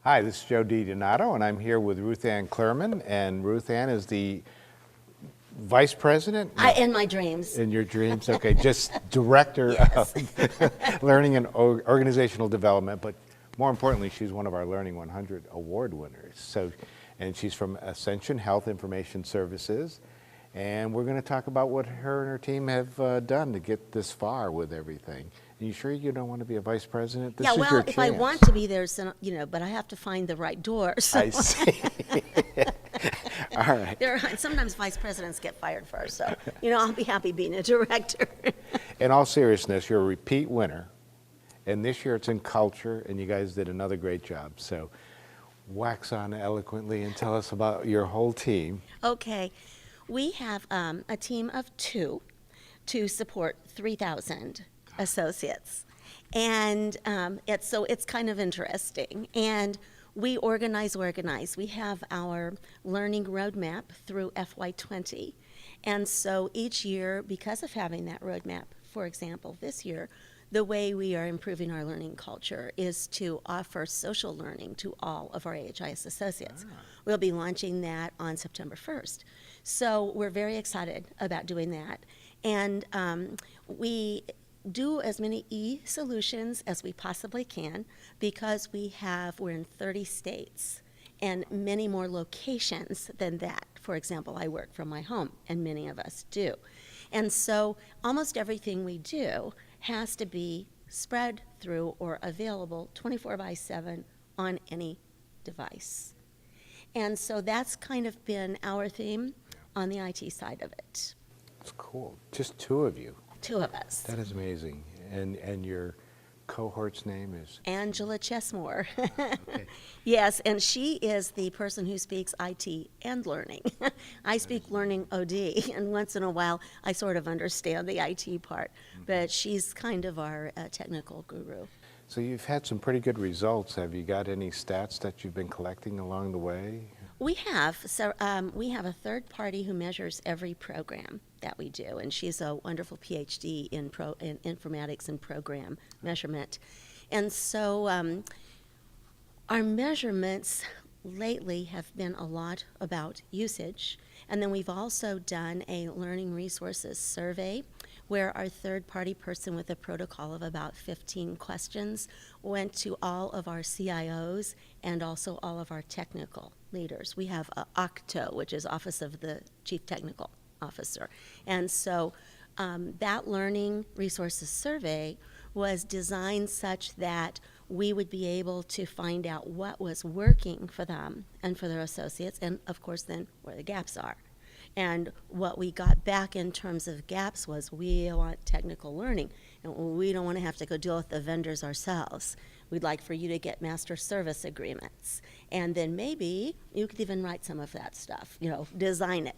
Hi, this is Joe DiDonato, and I'm here with Ruth Ann Clerman, and Ruth Ann is the Vice President? No, In my dreams. in your dreams? Okay, just Director Yes. of Learning and Organizational Development, but more importantly, she's one of our Learning 100 award winners. And she's from Ascension Health Information Services, and we're going to talk about what her and her team have done to get this far with everything. Are you sure you don't want to be a vice president? This Yeah, is well, your if I chance. want to be there, but I have to find the right door. So I see. All right. sometimes vice presidents get fired first. So, I'll be happy being a director. In all seriousness, you're a repeat winner, and this year it's in culture, and you guys did another great job. So wax on eloquently and tell us about your whole team. Okay, we have a team of 2 to support 3,000 associates, and it's kind of interesting. And we organize. We have our learning roadmap through FY20, and so each year, because of having that roadmap, for example, this year, the way we are improving our learning culture is to offer social learning to all of our AHIS associates. We'll be launching that on September 1st. So we're very excited about doing that. And we do as many e-solutions as we possibly can because we're in 30 states and many more locations than that. For example, I work from my home, and many of us do. And so almost everything we do has to be spread through or available 24/7 on any device. And so that's kind of been our theme on the IT side of it. It's cool. Just 2 of you. 2 of us. That is amazing. And your cohort's name is? Angela Chesmore. Okay. Yes, and she is the person who speaks IT and learning. I speak learning OD, and once in a while I sort of understand the IT part, but she's kind of our technical guru. So you've had some pretty good results. Have you got any stats that you've been collecting along the way? We have. So we have a third party who measures every program that we do, and she's a wonderful PhD in informatics and program measurement. And so our measurements lately have been a lot about usage. And then we've also done a learning resources survey where our third-party person with a protocol of about 15 questions went to all of our CIOs and also all of our technical leaders. We have OCTO, which is Office of the Chief Technical Officer. And so that learning resources survey was designed such that we would be able to find out what was working for them and for their associates, and of course then where the gaps are. And what we got back in terms of gaps was we want technical learning, and we don't want to have to go deal with the vendors ourselves. We'd like for you to get master service agreements, and then maybe you could even write some of that stuff, design it.